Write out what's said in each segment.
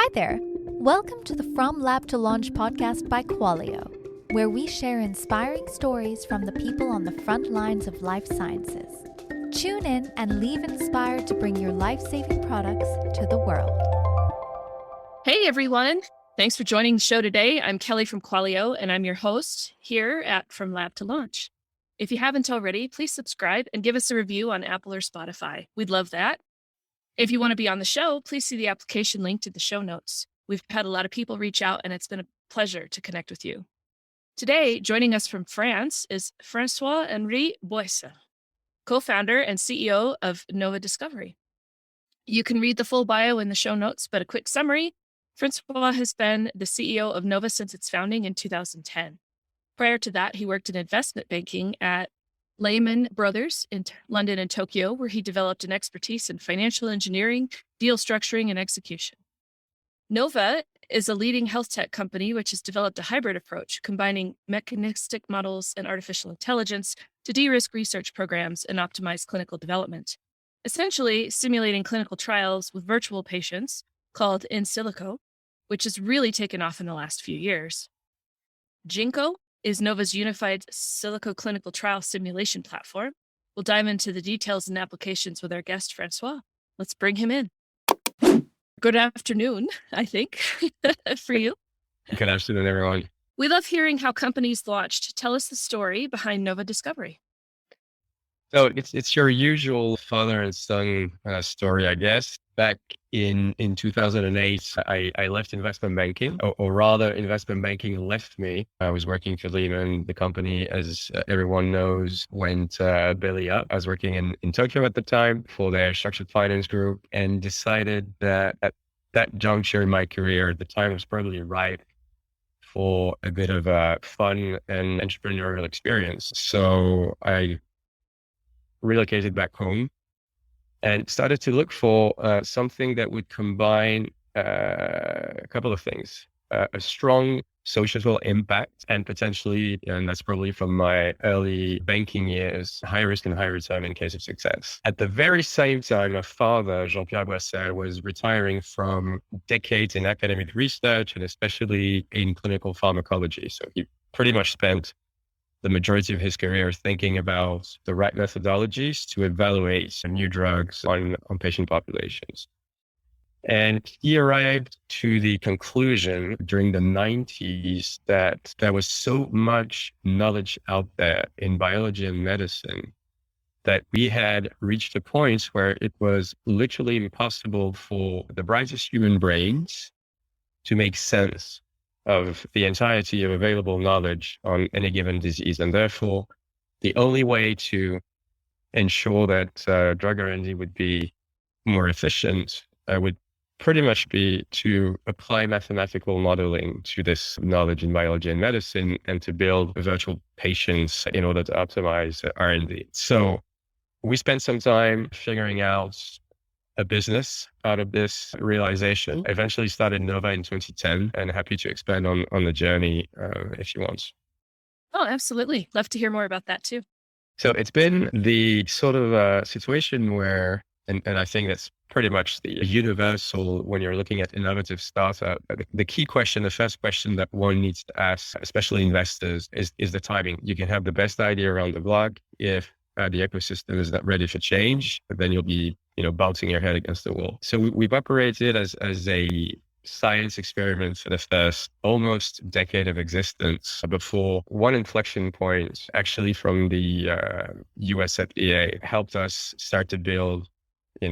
Hi there. Welcome to the From Lab to Launch podcast by Qualio, where we share inspiring stories from the people on the front lines of life sciences. Tune in and leave inspired to bring your life-saving products to the world. Hey, everyone. Thanks for joining the show today. I'm Kelly from Qualio, and I'm your host here at From Lab to Launch. If you haven't already, please subscribe and give us a review on Apple or Spotify. We'd love that. If you want to be on the show, please see the application linked in the show notes. We've had a lot of people reach out, and it's been a pleasure to connect with you. Today, joining us from France is François-Henri co-founder and CEO of Novadiscovery. You can read the full bio in the show notes, but a quick summary. François has been the CEO of Nova since its founding in 2010. Prior to that, he worked in investment banking at Lehman Brothers in London and Tokyo, where he developed an expertise in financial engineering, deal structuring, and execution. Nova is a leading health tech company which has developed a hybrid approach, combining mechanistic models and artificial intelligence to de-risk research programs and optimize clinical development, essentially simulating clinical trials with virtual patients called in silico, which has really taken off in the last few years. Ginkgo is Nova's unified silico clinical trial simulation platform. We'll dive into the details and applications with our guest, François. Let's bring him in. Good afternoon, I think, for you. Good afternoon, everyone. We love hearing how companies launched. Tell us the story behind Novadiscovery. So it's your usual father and son story, I guess. Back in 2008, I left investment banking, or rather investment banking left me. I was working for Lehman. The company, as everyone knows, went belly up. I was working in Tokyo at the time for their structured finance group and decided that at that juncture in my career, the time was probably right for a bit of a fun and entrepreneurial experience. So I relocated back home and started to look for something that would combine a couple of things, a strong social impact and potentially, and that's probably from my early banking years, high risk and high return in case of success. At the very same time, my father, Jean-Pierre Boissel, was retiring from decades in academic research and especially in clinical pharmacology. So he pretty much spent the majority of his career thinking about the right methodologies to evaluate new drugs on patient populations. And he arrived to the conclusion during the 90s that there was so much knowledge out there in biology and medicine that we had reached a point where it was literally impossible for the brightest human brains to make sense of the entirety of available knowledge on any given disease. And therefore, the only way to ensure that drug R&D would be more efficient would pretty much be to apply mathematical modeling to this knowledge in biology and medicine and to build virtual patients in order to optimize R&D. So we spent some time figuring out a business out of this realization. Eventually started Nova in 2010 and happy to expand on the journey if you want. Oh, absolutely. Love to hear more about that too. So it's been the sort of situation where, and I think that's pretty much the universal when you're looking at innovative startup, the key question, the first question that one needs to ask, especially investors, is the timing. You can have the best idea around the block. If the ecosystem is not ready for change, then you'll be bouncing your head against the wall. So we've operated as a science experiment for the first almost decade of existence before one inflection point, actually from the US FDA, helped us start to build,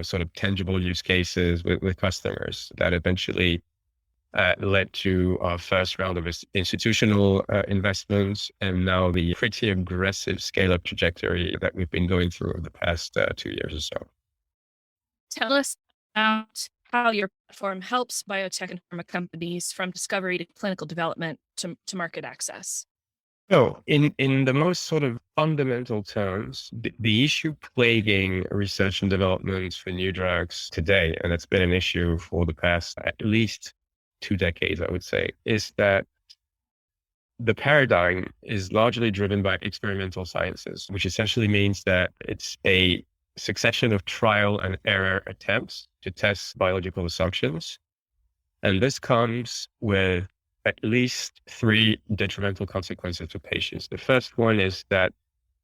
sort of tangible use cases with customers that eventually led to our first round of institutional investments and now the pretty aggressive scale-up trajectory that we've been going through over the past 2 years or so. Tell us about how your platform helps biotech and pharma companies from discovery to clinical development to market access. So in the most sort of fundamental terms, the issue plaguing research and development for new drugs today, and it's been an issue for the past at least 2 decades, I would say, is that the paradigm is largely driven by experimental sciences, which essentially means that it's a succession of trial and error attempts to test biological assumptions And this comes with at least 3 detrimental consequences to patients. The first one is that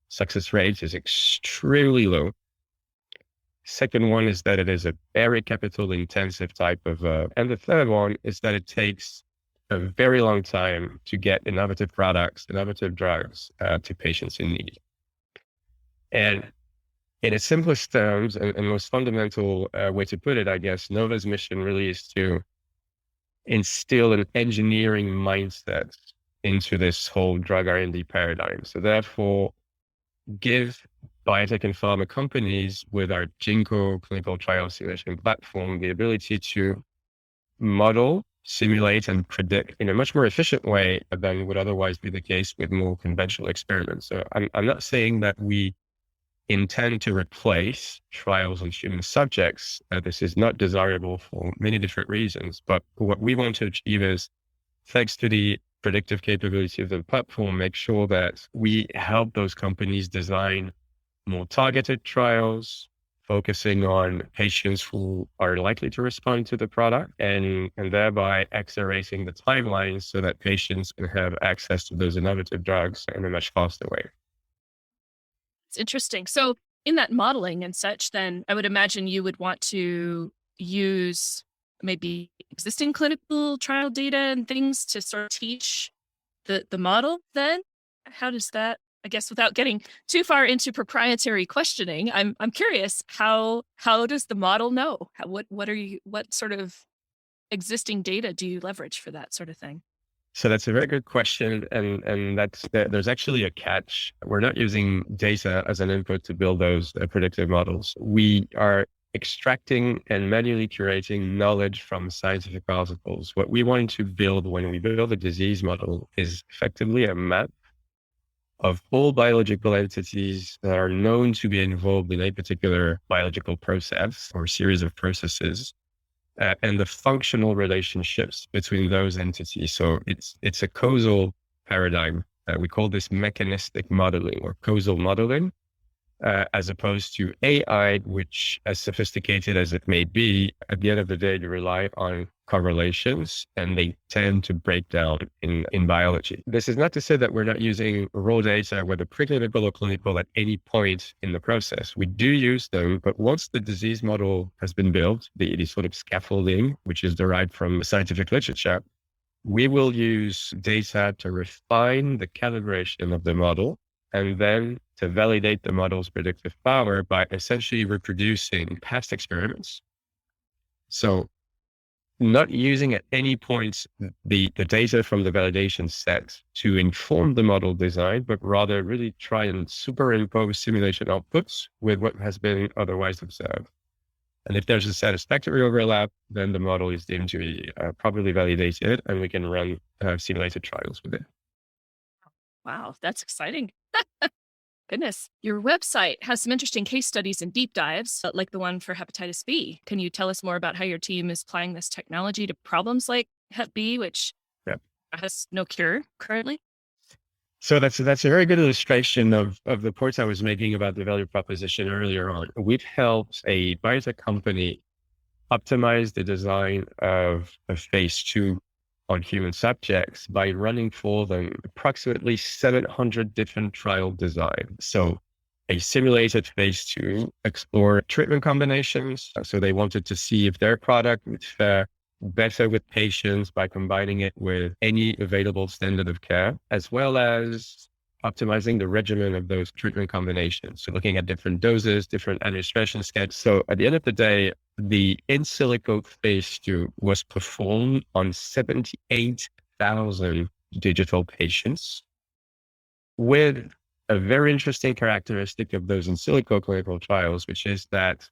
success rate is extremely low. Second one is that it is a very capital intensive type of, and the third one is that it takes a very long time to get innovative products, innovative drugs to patients in need. And in its simplest terms and most fundamental way to put it, I guess, Nova's mission really is to instill an engineering mindset into this whole drug R&D paradigm. So therefore, give biotech and pharma companies with our Ginkgo clinical trial simulation platform the ability to model, simulate, and predict in a much more efficient way than would otherwise be the case with more conventional experiments. So I'm not saying that we intend to replace trials on human subjects. This is not desirable for many different reasons, but what we want to achieve is, thanks to the predictive capability of the platform, make sure that we help those companies design more targeted trials, focusing on patients who are likely to respond to the product and thereby accelerating the timelines so that patients can have access to those innovative drugs in a much faster way. It's interesting. So in that modeling and such, then I would imagine you would want to use maybe existing clinical trial data and things to sort of teach the model then? How does that, I guess, without getting too far into proprietary questioning, I'm curious, how does the model know? What sort of existing data do you leverage for that sort of thing? So that's a very good question. And there's actually a catch. We're not using data as an input to build those predictive models. We are extracting and manually curating knowledge from scientific articles. What we want to build when we build a disease model is effectively a map of all biological entities that are known to be involved in a particular biological process or series of processes. And the functional relationships between those entities. So it's a causal paradigm. We call this mechanistic modeling or causal modeling, as opposed to AI, which, as sophisticated as it may be, at the end of the day, you rely on correlations and they tend to break down in biology. This is not to say that we're not using raw data, whether preclinical or clinical, at any point in the process. We do use them, but once the disease model has been built, the sort of scaffolding, which is derived from scientific literature, we will use data to refine the calibration of the model and then to validate the model's predictive power by essentially reproducing past experiments. So not using at any point the data from the validation set to inform the model design, but rather really try and superimpose simulation outputs with what has been otherwise observed. And if there's a satisfactory overlap, then the model is deemed to be properly validated and we can run simulated trials with it. Wow, that's exciting. Goodness. Your website has some interesting case studies and deep dives, like the one for hepatitis B. Can you tell us more about how your team is applying this technology to problems like Hep B, which has no cure currently? So that's a very good illustration of the points I was making about the value proposition earlier on. We've helped a biotech company optimize the design of a phase 2 on human subjects by running for them approximately 700 different trial designs. So a simulated phase 2 explored treatment combinations. So they wanted to see if their product would fare better with patients by combining it with any available standard of care, as well as optimizing the regimen of those treatment combinations. So looking at different doses, different administration schedules. So at the end of the day, the in silico phase 2 was performed on 78,000 digital patients, with a very interesting characteristic of those in silico clinical trials, which is that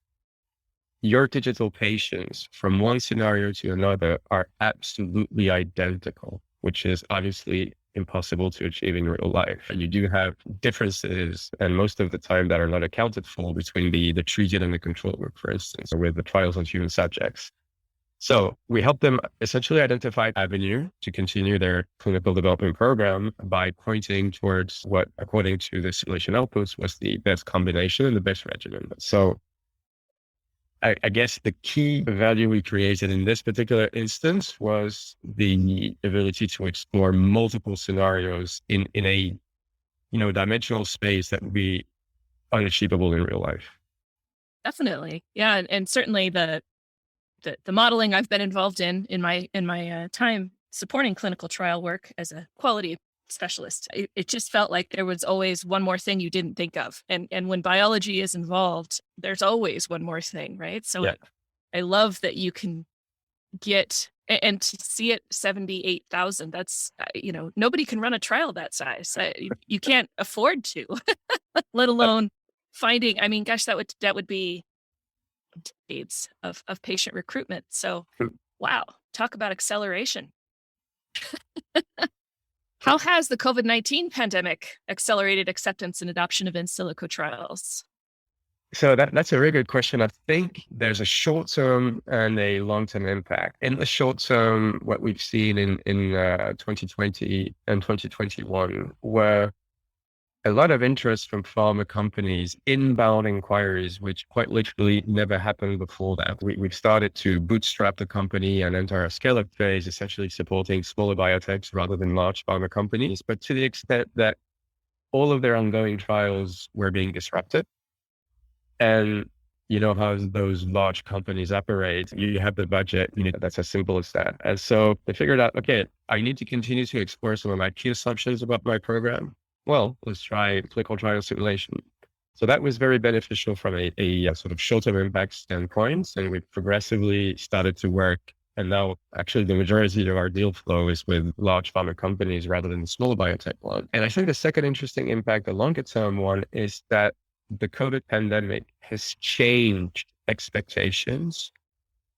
your digital patients from one scenario to another are absolutely identical, which is obviously impossible to achieve in real life. And you do have differences, and most of the time that are not accounted for, between the treated and the control group, for instance, or with the trials on human subjects. So we help them essentially identify an avenue to continue their clinical development program by pointing towards what, according to the simulation outputs, was the best combination and the best regimen. So I guess the key value we created in this particular instance was the ability to explore multiple scenarios in a, dimensional space that would be unachievable in real life. Definitely. Yeah. And certainly the modeling I've been involved in my time supporting clinical trial work as a quality specialist, it just felt like there was always one more thing you didn't think of. And when biology is involved, there's always one more thing, right? So Yeah. I love that you can get and to see it 78,000. That's, nobody can run a trial that size. You can't afford to, let alone finding, I mean, gosh, that would be decades of patient recruitment. So, wow, talk about acceleration. How has the COVID-19 pandemic accelerated acceptance and adoption of in silico trials? So that's a very good question. I think there's a short term and a long term impact. In the short term, what we've seen in 2020 and 2021 were a lot of interest from pharma companies, inbound inquiries, which quite literally never happened before that. We've started to bootstrap the company and enter a scale-up phase, essentially supporting smaller biotechs rather than large pharma companies. But to the extent that all of their ongoing trials were being disrupted, and you know how those large companies operate, you have the budget, that's as simple as that. And so they figured out, okay, I need to continue to explore some of my key assumptions about my program. Well, let's try clinical trial simulation. So that was very beneficial from a sort of short-term impact standpoint. And we progressively started to work. And now actually the majority of our deal flow is with large pharma companies rather than small biotech ones. And I think the second interesting impact, the longer term one, is that the COVID pandemic has changed expectations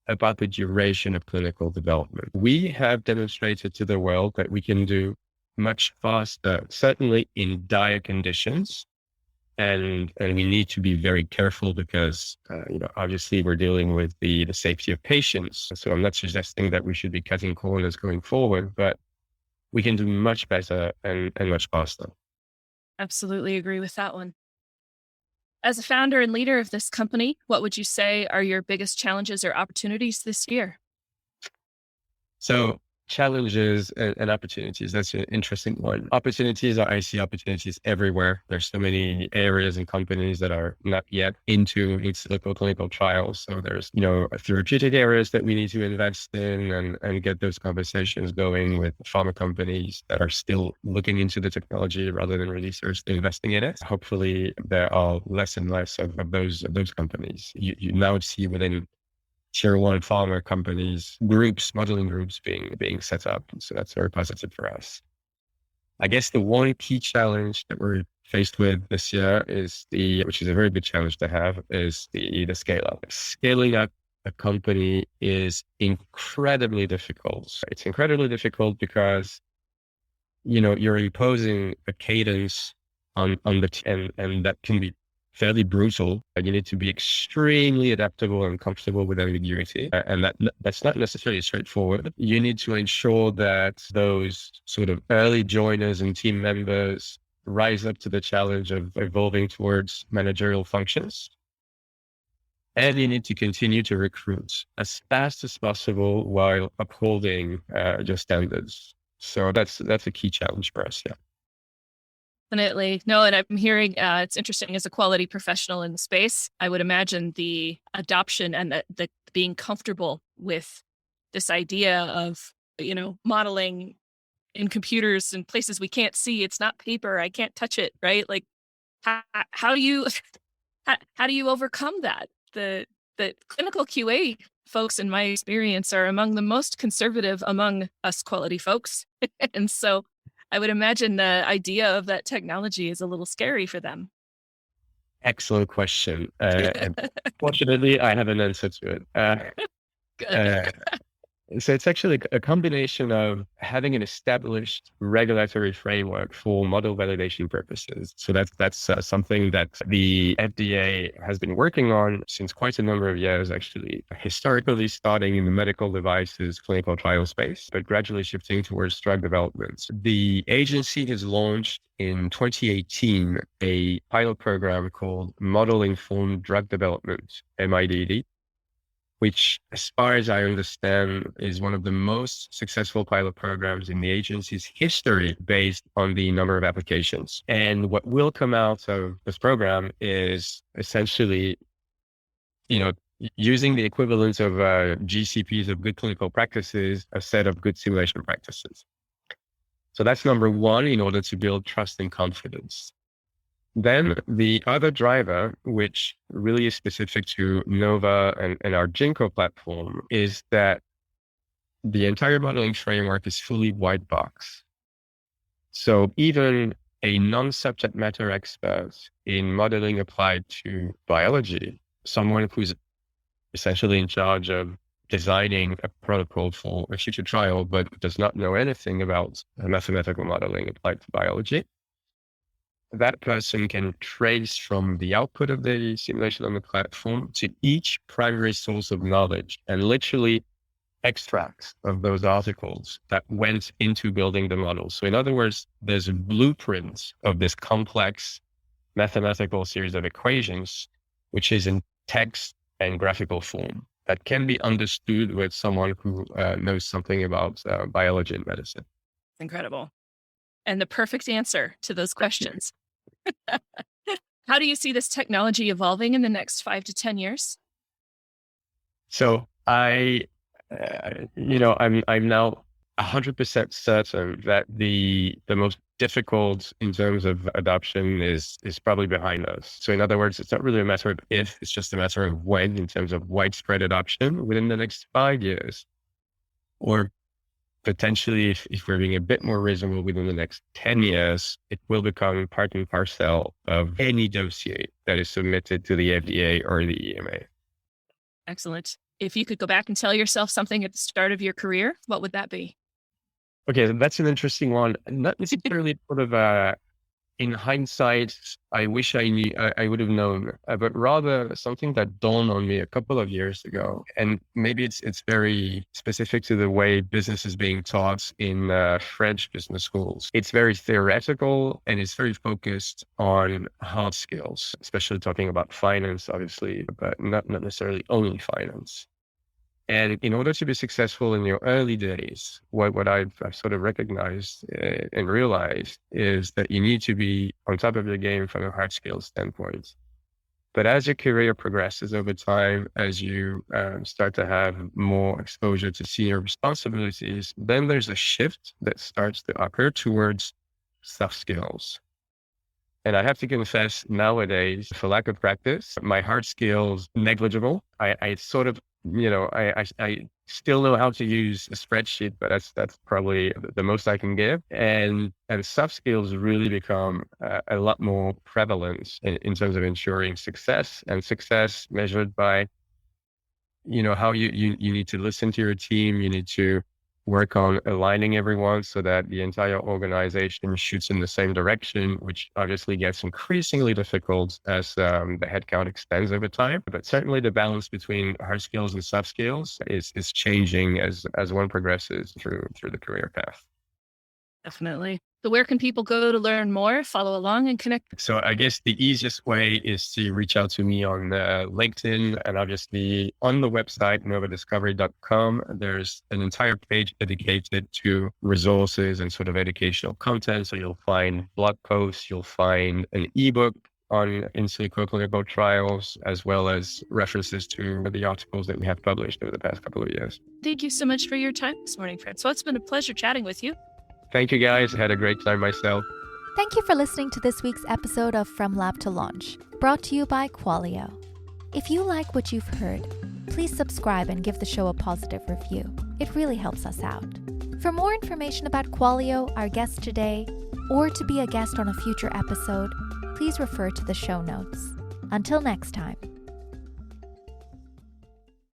about the duration of clinical development. We have demonstrated to the world that we can do much faster, certainly in dire conditions. And we need to be very careful because, obviously we're dealing with the safety of patients. So I'm not suggesting that we should be cutting corners going forward, but we can do much better and much faster. Absolutely agree with that one. As a founder and leader of this company, what would you say are your biggest challenges or opportunities this year? So challenges and opportunities, that's an interesting one. Opportunities I see opportunities everywhere. There's so many areas and companies that are not yet into in silico clinical trials. So there's, therapeutic areas that we need to invest in and get those conversations going with pharma companies that are still looking into the technology rather than really seriously investing in it. Hopefully there are less and less of those companies. You now see within tier one pharma companies, modeling groups being set up. So that's very positive for us. I guess the one key challenge that we're faced with this year which is a very good challenge to have, is the scale up. Scaling up a company is incredibly difficult. It's incredibly difficult because, you're imposing a cadence on the team, and that can be fairly brutal. You need to be extremely adaptable and comfortable with ambiguity. And that's not necessarily straightforward. You need to ensure that those sort of early joiners and team members rise up to the challenge of evolving towards managerial functions. And you need to continue to recruit as fast as possible while upholding your standards. So that's a key challenge for us. Yeah. Definitely. No, and I'm hearing it's interesting as a quality professional in the space. I would imagine the adoption and the being comfortable with this idea of, modeling in computers and places we can't see. It's not paper. I can't touch it. Right. Like how do you overcome that? The clinical QA folks, in my experience, are among the most conservative among us quality folks. And so I would imagine the idea of that technology is a little scary for them. Excellent question. Fortunately, I have an answer to it. Good. So it's actually a combination of having an established regulatory framework for model validation purposes. So that's something that the FDA has been working on since quite a number of years, actually, historically starting in the medical devices clinical trial space, but gradually shifting towards drug development. The agency has launched in 2018 a pilot program called Model Informed Drug Development, MIDD. which, as far as I understand, is one of the most successful pilot programs in the agency's history based on the number of applications. And what will come out of this program is essentially, using the equivalent of GCPs of good clinical practices, a set of good simulation practices. So that's number one, in order to build trust and confidence. Then the other driver, which really is specific to Nova and our Ginkgo platform, is that the entire modeling framework is fully white box. So even a non-subject matter expert in modeling applied to biology, someone who's essentially in charge of designing a protocol for a future trial, but does not know anything about mathematical modeling applied to biology, that person can trace from the output of the simulation on the platform to each primary source of knowledge and literally extracts of those articles that went into building the model. So in other words, there's a blueprint of this complex mathematical series of equations, which is in text and graphical form that can be understood with someone who knows something about biology and medicine. Incredible. And the perfect answer to those questions. How do you see this technology evolving in the next 5 to 10 years? So I'm now 100% certain that the most difficult in terms of adoption is probably behind us. So in other words, it's not really a matter of if, it's just a matter of when, in terms of widespread adoption within the next 5 years, or potentially, if we're being a bit more reasonable, within the next 10 years, it will become part and parcel of any dossier that is submitted to the FDA or the EMA. Excellent. If you could go back and tell yourself something at the start of your career, what would that be? Okay, that's an interesting one. Not necessarily sort of in hindsight, I wish I knew, I would have known, but rather something that dawned on me a couple of years ago. And maybe it's very specific to the way business is being taught in French business schools. It's very theoretical and it's very focused on hard skills, especially talking about finance, obviously, but not necessarily only finance. And in order to be successful in your early days, what I've sort of recognized and realized is that you need to be on top of your game from a hard skills standpoint. But as your career progresses over time, as you start to have more exposure to senior responsibilities, then there's a shift that starts to occur towards soft skills. And I have to confess, nowadays, for lack of practice, my hard skills negligible. I sort of, I still know how to use a spreadsheet, but that's probably the most I can give. And soft skills really become a lot more prevalent in terms of ensuring success, and success measured by, how you need to listen to your team. You need to work on aligning everyone so that the entire organization shoots in the same direction, which obviously gets increasingly difficult as the headcount expands over time. But certainly the balance between hard skills and soft skills is changing as one progresses through the career path. Definitely. So where can people go to learn more, follow along, and connect? So I guess the easiest way is to reach out to me on LinkedIn, and obviously on the website, novadiscovery.com, there's an entire page dedicated to resources and sort of educational content. So you'll find blog posts, you'll find an ebook on in silico clinical trials, as well as references to the articles that we have published over the past couple of years. Thank you so much for your time this morning, François. It's been a pleasure chatting with you. Thank you, guys. I had a great time myself. Thank you for listening to this week's episode of From Lab to Launch, brought to you by Qualio. If you like what you've heard, please subscribe and give the show a positive review. It really helps us out. For more information about Qualio, our guest today, or to be a guest on a future episode, please refer to the show notes. Until next time.